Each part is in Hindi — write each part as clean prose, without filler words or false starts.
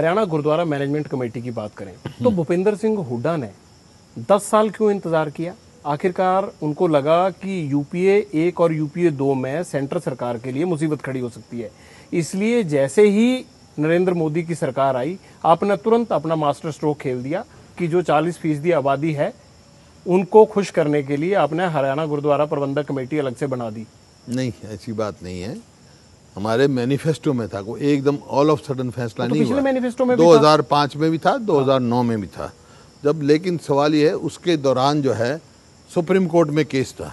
हरियाणा गुरुद्वारा मैनेजमेंट कमेटी की बात करें तो भूपेंद्र सिंह हुड्डा ने 10 साल क्यों इंतजार किया? आखिरकार उनको लगा कि यूपीए 1 और यूपीए 2 में सेंटर सरकार के लिए मुसीबत खड़ी हो सकती है, इसलिए जैसे ही नरेंद्र मोदी की सरकार आई आपने तुरंत अपना मास्टर स्ट्रोक खेल दिया कि जो 40% आबादी है उनको खुश करने के लिए आपने हरियाणा गुरुद्वारा प्रबंधक कमेटी अलग से बना दी। नहीं, ऐसी बात नहीं है। हमारे मैनिफेस्टो में था, कोई एकदम ऑल ऑफ सडन फैसला नहीं हुआ। मैनिफेस्टो में 2005 में भी था, 2009 में भी था जब। लेकिन सवाल ये है, उसके दौरान जो है सुप्रीम कोर्ट में केस था।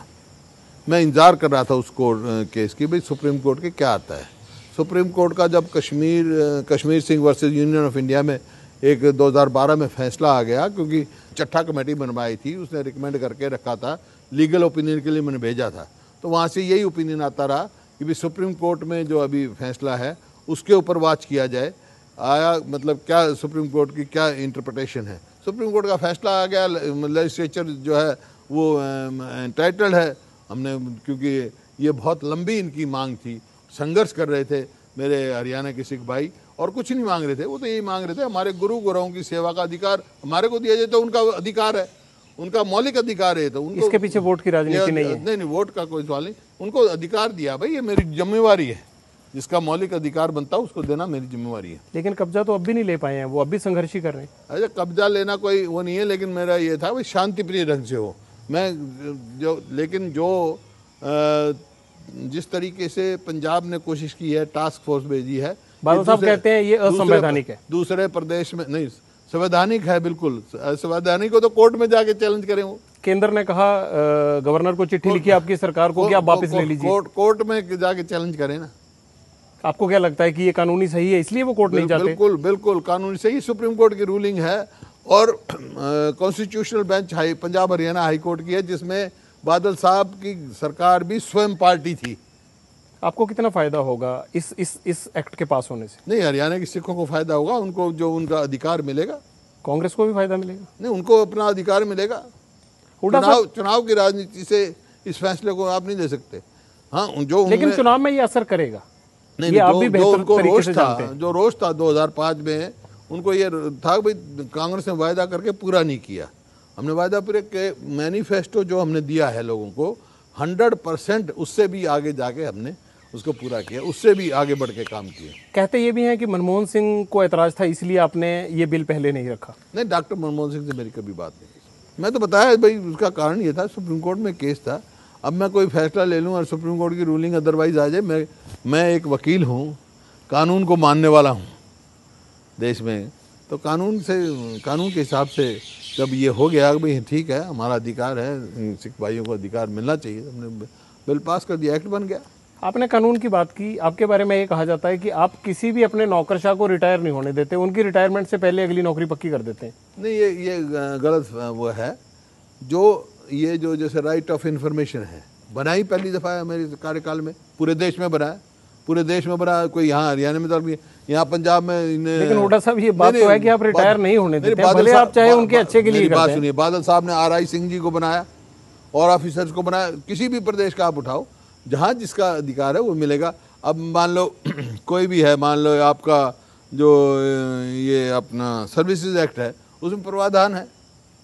मैं इंतजार कर रहा था उस केस की, भाई सुप्रीम कोर्ट के क्या आता है। सुप्रीम कोर्ट का जब Kashmir Singh versus union of India में एक 2012 में फैसला आ गया, क्योंकि चट्टा कमेटी बनवाई थी, उसने रिकमेंड करके रखा था, लीगल ओपिनियन के लिए मैंने भेजा था, तो वहाँ से यही ओपिनियन आता रहा कि भी सुप्रीम कोर्ट में जो अभी फैसला है उसके ऊपर वाच किया जाए। आया मतलब क्या सुप्रीम कोर्ट की क्या इंटरप्रिटेशन है। सुप्रीम कोर्ट का फैसला आ गया, लेजिस्लेचर जो है वो एंटाइटल्ड है। हमने, क्योंकि ये बहुत लंबी इनकी मांग थी, संघर्ष कर रहे थे मेरे हरियाणा के सिख भाई, और कुछ नहीं मांग रहे थे, वो तो यही मांग रहे थे हमारे गुरुओं की सेवा का अधिकार हमारे को दिया जाए, तो उनका अधिकार है, उनका मौलिक अधिकार है। तो उनको इसके पीछे वोट की राजनीति नहीं है। नहीं, वोट का कोई सवाल नहीं, उनको अधिकार दिया, भाई ये मेरी जिम्मेवारी है, जिसका मौलिक अधिकार बनता है उसको देना मेरी जिम्मेवारी है। लेकिन कब्जा तो अब भी नहीं ले पाए हैं, वो अब भी संघर्ष ही कर रहे हैं। अच्छा, कब्जा लेना कोई वो नहीं है, लेकिन मेरा ये था भाई शांति प्रिय ढंग से हो। मैं जो, लेकिन जो जिस तरीके से पंजाब ने कोशिश की है, टास्क फोर्स भेजी है, बादल साहब कहते हैं ये असंवैधानिक है। दूसरे प्रदेश में नहीं, संवैधानिक है, बिल्कुल संवैधानिक हो तो कोर्ट में जाके चैलेंज करें। वो केंद्र ने कहा गवर्नर को चिट्ठी लिखी आपकी सरकार को कि आप वापस ले लीजिए, कोर्ट में जाके चैलेंज करें ना। आपको क्या लगता है कि ये कानूनी सही है इसलिए वो कोर्ट नहीं जाते? बिल्कुल बिल्कुल कानूनी सही, सुप्रीम कोर्ट की रूलिंग है, और constitutional bench Punjab Haryana high court की है, जिसमें बादल साहब की सरकार भी स्वयं पार्टी थी। आपको कितना फायदा होगा इस एक्ट के पास होने से? नहीं, हरियाणा के सिखों को फायदा होगा, उनको जो उनका अधिकार मिलेगा। कांग्रेस को भी फायदा मिलेगा? नहीं, उनको अपना अधिकार मिलेगा। चुनाव की राजनीति से इस फैसले को आप नहीं ले सकते। हाँ, जो लेकिन चुनाव में ये असर करेगा। नहीं, ये आप भी बेहतर तरीके से जानते हैं। जो रोष था 2005 में, उनको ये था भाई कांग्रेस ने वायदा करके पूरा नहीं किया। हमने वायदा पूरे के मैनिफेस्टो जो हमने दिया है लोगों को 100% उससे भी आगे जाके हमने उसको पूरा किया, उससे भी आगे बढ़ के काम किया। कहते ये भी हैं कि मनमोहन सिंह को ऐतराज था इसलिए आपने ये बिल पहले नहीं रखा। नहीं, डॉक्टर मनमोहन सिंह से मेरी कभी बात नहीं की। मैं तो बताया भाई, उसका कारण ये था, सुप्रीम कोर्ट में केस था। अब मैं कोई फैसला ले लूँ और सुप्रीम कोर्ट की रूलिंग अदरवाइज आ जाए, मैं एक वकील हूँ, कानून को मानने वाला हूँ देश में, तो कानून के हिसाब से जब ये हो गया कि भाई ठीक है, हमारा अधिकार है, सिख भाइयों को अधिकार मिलना चाहिए, हमने बिल पास कर दिया, एक्ट बन गया। आपने कानून की बात की, आपके बारे में ये कहा जाता है कि आप किसी भी अपने नौकरशाह को रिटायर नहीं होने देते, उनकी रिटायरमेंट से पहले अगली नौकरी पक्की कर देते हैं। नहीं, ये गलत वो है। जो जैसे राइट ऑफ इंफॉर्मेशन है, बनाई पहली दफ़ा है मेरे कार्यकाल में, पूरे देश में बनाया, पूरे देश में बना, कोई यहाँ हरियाणा में तो, यहाँ पंजाब में। लेकिन हुड्डा साहब ये बात तो है कि आप रिटायर नहीं होने देते हैं, भले आप चाहे उनके अच्छे के लिए। बात सुनिए, बादल साहब ने RI सिंह जी को बनाया और ऑफिसर्स को बनाया, किसी भी प्रदेश का आप उठाओ, जहाँ जिसका अधिकार है वो मिलेगा। अब मान लो कोई भी है, मान लो आपका जो ये अपना सर्विसेज एक्ट है, उसमें प्रावधान है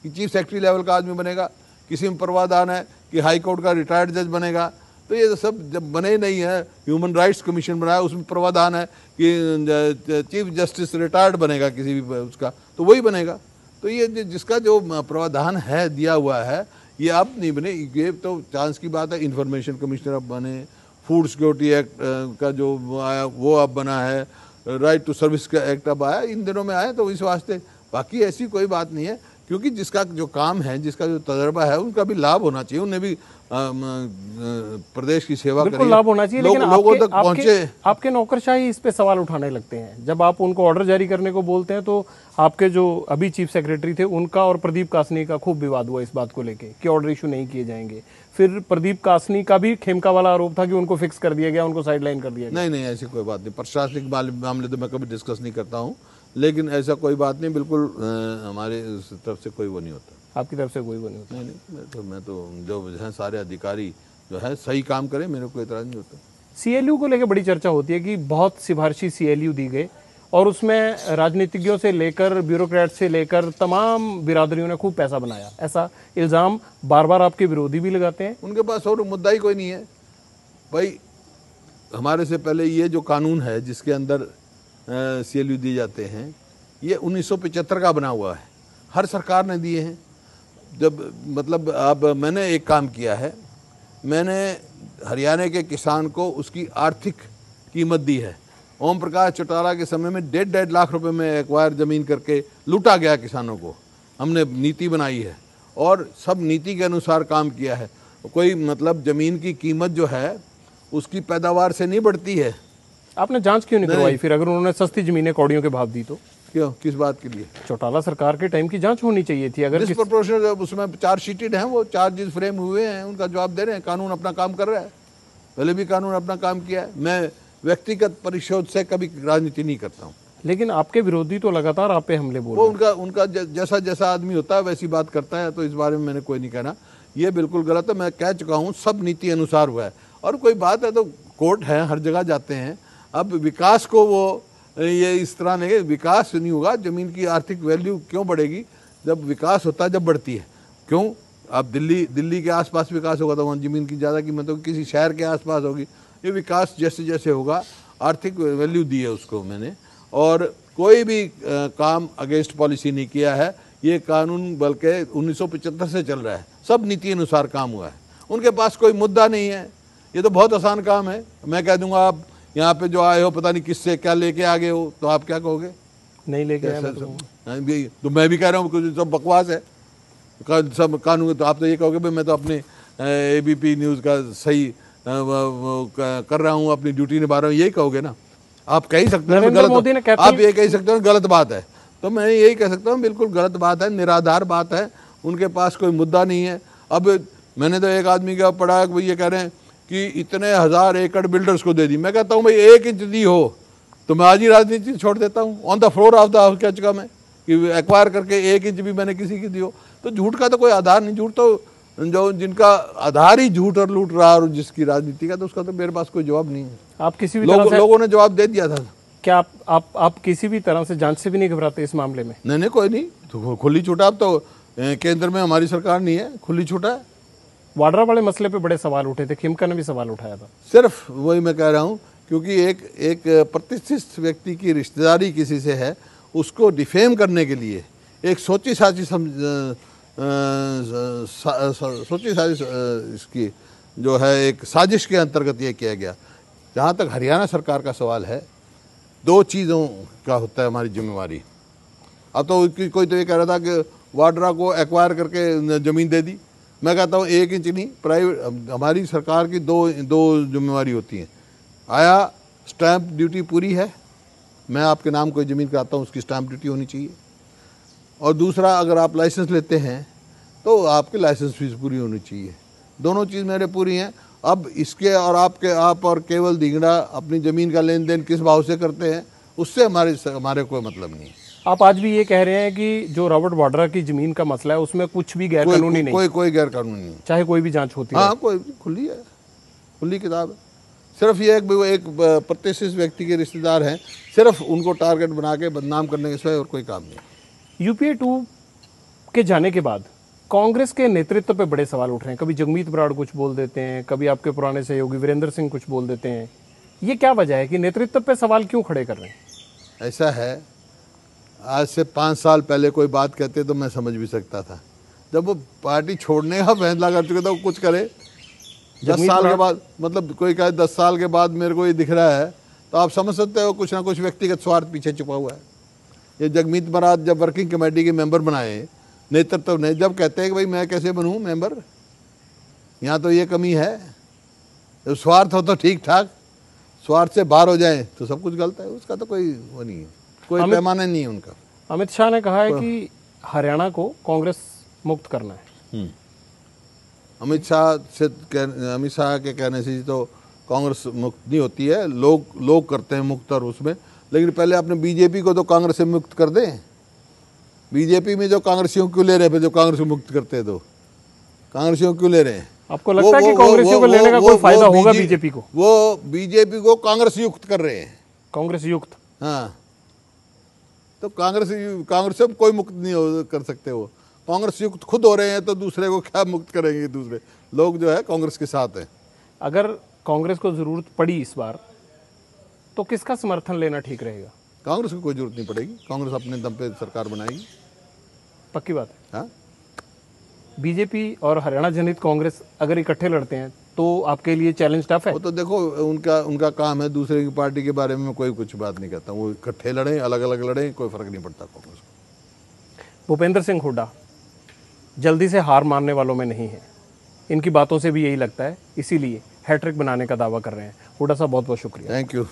कि चीफ सेक्रेटरी लेवल का आदमी बनेगा, किसी में प्रावधान है कि हाई कोर्ट का रिटायर्ड जज बनेगा। तो ये सब जब बने नहीं है, ह्यूमन राइट्स कमीशन बनाया, उसमें प्रावधान है कि चीफ जस्टिस रिटायर्ड बनेगा किसी भी उसका, तो वही बनेगा। तो ये जिसका जो प्रावधान है दिया हुआ है, ये अब नहीं बने, ये तो चांस की बात है। इंफॉर्मेशन कमिश्नर अब बने, फूड सिक्योरिटी एक्ट का जो आया वो अब बना है, राइट टू सर्विस का एक्ट अब आया, इन दिनों में आया, तो इस वास्ते बाकी ऐसी कोई बात नहीं है, क्योंकि जिसका जो काम है, जिसका जो तजर्बा है, उनका भी लाभ होना चाहिए, उन्हें भी प्रदेश की सेवा करिए, लाभ होना चाहिए। लेकिन लोगों तक पहुंचे। आपके नौकरशाही इस पे सवाल उठाने लगते हैं। जब आप उनको ऑर्डर जारी करने को बोलते हैं, तो आपके जो अभी चीफ सेक्रेटरी थे उनका और प्रदीप कासनी का खूब विवाद हुआ इस बात को लेके कि ऑर्डर इशू नहीं किए जाएंगे। फिर प्रदीप कासनी का भी खेमका वाला आरोप था कि उनको फिक्स कर दिया गया, उनको साइडलाइन कर दिया गया। नहीं, ऐसी कोई बात नहीं। प्रशासनिक मामले तो मैं कभी डिस्कस नहीं करता हूँ, लेकिन ऐसा कोई बात नहीं, बिल्कुल हमारे तरफ से कोई वो नहीं होता। आपकी तरफ से कोई वो नहीं होता? नहीं, मैं तो जो है सारे अधिकारी जो है सही काम करें, मेरे को इतराज नहीं होता। CLU को लेकर बड़ी चर्चा होती है कि बहुत सिफारिशी CLU दी गए और उसमें राजनीतिज्ञों से लेकर ब्यूरोक्रेट से लेकर तमाम बिरादरियों ने खूब पैसा बनाया, ऐसा इल्ज़ाम बार बार आपके विरोधी भी लगाते हैं। उनके पास और मुद्दा ही कोई नहीं है भाई। हमारे से पहले ये जो कानून है जिसके अंदर CLU दिए जाते हैं, ये 1975 का बना हुआ है, हर सरकार ने दिए हैं। जब मतलब अब मैंने एक काम किया है, मैंने हरियाणा के किसान को उसकी आर्थिक कीमत दी है। ओम प्रकाश चौटाला के समय में 1.5 लाख रुपए में एक्वायर ज़मीन करके लूटा गया किसानों को, हमने नीति बनाई है और सब नीति के अनुसार काम किया है। कोई मतलब ज़मीन की कीमत जो है उसकी पैदावार से नहीं बढ़ती है। आपने जांच क्यों नहीं करवाई फिर, अगर उन्होंने सस्ती जमीनें कौड़ियों के भाव दी तो? क्यों, किस बात के लिए? चौटाला सरकार के टाइम की जांच होनी चाहिए थी। अगर डिस्प्रोपोर्शनल उसमें चार्जशीटेड हैं, वो चार्जेस फ्रेम हुए हैं, उनका जवाब दे रहे हैं। कानून अपना काम कर रहा है, पहले भी कानून अपना काम किया है। मैं व्यक्तिगत परिशोध से कभी राजनीति नहीं करता हूँ। लेकिन आपके विरोधी तो लगातार आप पे हमले बोल वो उनका जैसा जैसा आदमी होता है वैसी बात करता है, तो इस बारे में मैंने कोई नहीं कहना। ये बिल्कुल गलत है, मैं कह चुका हूँ, सब नीति अनुसार हुआ है। और कोई बात है तो कोर्ट है, हर जगह जाते हैं। अब विकास को वो ये इस तरह नहीं, विकास नहीं होगा, ज़मीन की आर्थिक वैल्यू क्यों बढ़ेगी? जब विकास होता है जब बढ़ती है। क्यों? अब दिल्ली के आसपास विकास होगा तो वहाँ ज़मीन की ज़्यादा कीमत होगी, किसी शहर के आसपास होगी। ये विकास जैसे जैसे होगा, आर्थिक वैल्यू दी है उसको मैंने। और कोई भी काम अगेंस्ट पॉलिसी नहीं किया है। ये कानून बल्कि 1975 से चल रहा है, सब नीति अनुसार काम हुआ है। उनके पास कोई मुद्दा नहीं है। ये तो बहुत आसान काम है, मैं कह दूंगा आप यहाँ पे जो आए हो पता नहीं किससे क्या लेके आ गए हो, तो आप क्या कहोगे? नहीं लेके आया तो मैं भी कह रहा हूँ कुछ सब बकवास है सब कानून। तो आप तो ये कहोगे भाई मैं तो अपने ABP न्यूज़ का सही कर रहा हूँ, अपनी ड्यूटी निभा रहा हूँ, यही कहोगे ना? आप कह ही सकते हो गलत, आप ये कह सकते हो गलत बात है, तो मैं यही कह सकता हूँ बिल्कुल गलत बात है, निराधार बात है। उनके पास कोई मुद्दा नहीं है। अब मैंने तो एक आदमी का पढ़ा है, ये कह रहे हैं कि इतने 1000 एकड़ बिल्डर्स को दे दी। मैं कहता हूँ भाई 1 इंच दी हो तो मैं आज ही राजनीति छोड़ देता हूँ। On the floor of the house कह चुका मैं कि एक्वायर करके 1 इंच भी मैंने किसी की दी हो। तो झूठ का तो कोई आधार नहीं। झूठ तो जो जिनका आधार ही झूठ और लूट रहा और जिसकी राजनीति का, तो उसका तो मेरे पास कोई जवाब नहीं है। आप किसी भी तरह से लोगों ने जवाब दे दिया था। क्या आप किसी भी तरह से जांच से भी नहीं घबराते इस मामले में? नहीं कोई नहीं, तो खुली छूट। अब तो केंद्र में हमारी सरकार नहीं है, खुली छूट है। वाड्रा वाले मसले पे बड़े सवाल उठे थे, खिमका ने भी सवाल उठाया था। सिर्फ वही मैं कह रहा हूँ, क्योंकि एक प्रतिष्ठित व्यक्ति की रिश्तेदारी किसी से है, उसको डिफेम करने के लिए एक सोची साची इसकी जो है एक साजिश के अंतर्गत ये किया गया। जहाँ तक हरियाणा सरकार का सवाल है, 2 चीज़ों का होता है हमारी जिम्मेवारी। अब तो कोई तो ये कह रहा था कि वाड्रा को एक्वायर करके ज़मीन दे दी। मैं कहता हूँ 1 इंच नहीं, प्राइवेट हमारी सरकार की दो जिम्मेवारी होती हैं। आया स्टैंप ड्यूटी पूरी है, मैं आपके नाम कोई ज़मीन कराता हूँ, उसकी स्टैंप ड्यूटी होनी चाहिए। और दूसरा, अगर आप लाइसेंस लेते हैं तो आपकी लाइसेंस फीस पूरी होनी चाहिए। दोनों चीज़ मेरे पूरी हैं। अब इसके और आप और केवल दिगड़ा अपनी ज़मीन का लेन देन किस भाव से करते हैं, उससे हमारे कोई मतलब नहीं है। आप आज भी ये कह रहे हैं कि जो रॉबर्ट वाड्रा की जमीन का मसला है उसमें कुछ भी गैर कानूनी नहीं, कोई गैर कानूनी नहीं, चाहे कोई भी जांच होती है। हाँ, कोई खुली है, खुली किताब है। सिर्फ ये एक प्रतिष्ठित व्यक्ति के रिश्तेदार हैं, सिर्फ उनको टारगेट बना के बदनाम करने के सिवाय और कोई काम नहीं। UPA 2 के जाने के बाद कांग्रेस के नेतृत्व पे बड़े सवाल उठ रहे हैं। कभी जगमीत बराड़ कुछ बोल देते हैं, कभी आपके पुराने सहयोगी वीरेंद्र सिंह कुछ बोल देते हैं। ये क्या वजह है कि नेतृत्व पे सवाल क्यों खड़े कर रहे हैं? ऐसा है, आज से 5 साल पहले कोई बात कहते तो मैं समझ भी सकता था। जब वो पार्टी छोड़ने का फैसला कर चुके तो कुछ करे। 10 साल के बाद, मतलब कोई कहे 10 साल के बाद मेरे को ये दिख रहा है, तो आप समझ सकते हो कुछ ना कुछ व्यक्तिगत स्वार्थ पीछे छुपा हुआ है। ये जगमीत बराड़ जब वर्किंग कमेटी के मेंबर बनाए नेतृत्व ने, जब कहते हैं कि भाई मैं कैसे बनूं मेंबर, यहाँ तो ये कमी है। जब स्वार्थ हो तो ठीक ठाक, स्वार्थ से बाहर हो जाए तो सब कुछ गलत है। उसका तो कोई वो नहीं है, कोई पैमाना नहीं है उनका। अमित शाह ने कहा है कि हरियाणा को कांग्रेस मुक्त करना है। अमित शाह के कहने से तो कांग्रेस मुक्त नहीं होती है, लोग करते हैं मुक्त। और उसमें लेकिन पहले अपने बीजेपी को तो कांग्रेस से मुक्त कर दें। बीजेपी में जो कांग्रेसियों क्यों ले रहे हैं, जो कांग्रेस को मुक्त करते हैं तो कांग्रेसियों क्यों ले रहे हैं? आपको लगता है कि कांग्रेसियों को लेने का कोई फायदा होगा बीजेपी को? वो बीजेपी को कांग्रेस युक्त कर रहे हैं। कांग्रेस युक्त? हाँ, तो कांग्रेस से कोई मुक्त नहीं कर सकते वो। कांग्रेस युक्त खुद हो रहे हैं तो दूसरे को क्या मुक्त करेंगे? दूसरे लोग जो है कांग्रेस के साथ हैं। अगर कांग्रेस को जरूरत पड़ी इस बार तो किसका समर्थन लेना ठीक रहेगा? कांग्रेस को कोई जरूरत नहीं पड़ेगी, कांग्रेस अपने दम पे सरकार बनाएगी। पक्की बात है। हाँ, बीजेपी और हरियाणा जनहित कांग्रेस अगर इकट्ठे लड़ते हैं तो आपके लिए चैलेंज टफ है? वो तो देखो उनका काम है, दूसरे की पार्टी के बारे में कोई कुछ बात नहीं करता। वो इकट्ठे लड़े, अलग अलग लड़े, कोई फर्क नहीं पड़ता कांग्रेस को। भूपेंद्र सिंह हुड्डा जल्दी से हार मानने वालों में नहीं है, इनकी बातों से भी यही लगता है, इसीलिए हैट्रिक बनाने का दावा कर रहे हैं। हुड्डा साहब बहुत बहुत शुक्रिया। Thank you.